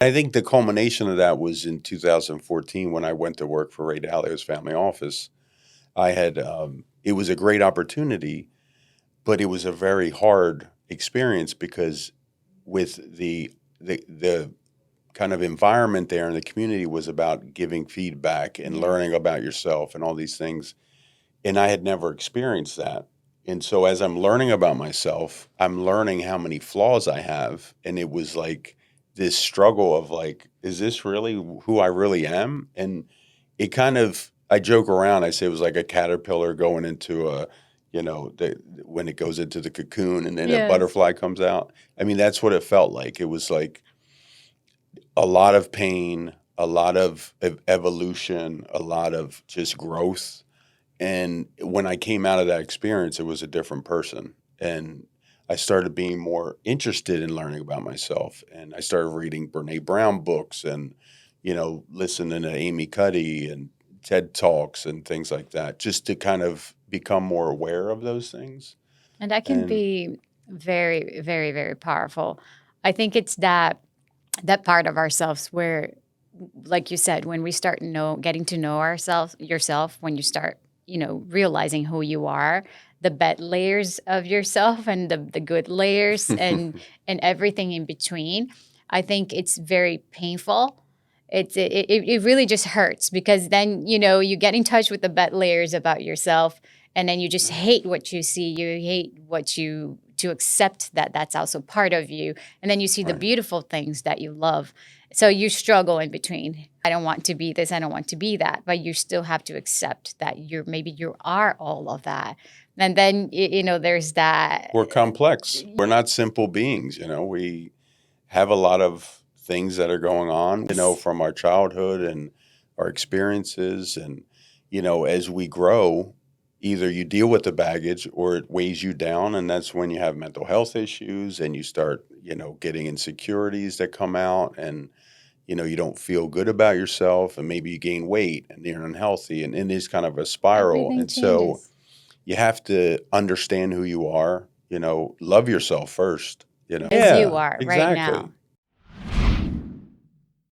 I think the culmination of that was in 2014 when I went to work for Ray Dalio's family office. I had it was a great opportunity, but it was a very hard experience because with the kind of environment there and the community was about giving feedback and Yeah. learning about yourself and all these things. And I had never experienced that. And so as I'm learning about myself, I'm learning how many flaws I have. And it was like this struggle of like, is this really who I really am? And it kind of, I joke around, I say it was like a caterpillar going into a, when it goes into the cocoon and then a Yes. butterfly comes out. I mean, that's what it felt like. It was like a lot of pain, a lot of evolution, a lot of just growth. And when I came out of that experience, it was a different person. And I started being more interested in learning about myself. And I started reading Brene Brown books and, listening to Amy Cuddy and TED Talks and things like that, just to kind of become more aware of those things. And that can And be very, very, very powerful. I think it's that part of ourselves where, like you said, when we start getting to know ourselves, yourself, when you start, realizing who you are, the bad layers of yourself and the good layers and everything in between. I think it's very painful. It really just hurts because then you get in touch with the bad layers about yourself, and then you just hate what you see. You hate what you to accept that that's also part of you, and then you see the right. beautiful things that you love. So you struggle in between. I don't want to be this. I don't want to be that. But you still have to accept that maybe you are all of that. And then there's that. We're complex. We're not simple beings. We have a lot of things that are going on, from our childhood and our experiences. And, as we grow, either you deal with the baggage or it weighs you down. And that's when you have mental health issues and you start, getting insecurities that come out and, you don't feel good about yourself and maybe you gain weight and you're unhealthy and it is kind of a spiral. Everything And so changes. you have to understand who you are, love yourself first, As you Yeah, are right exactly. now.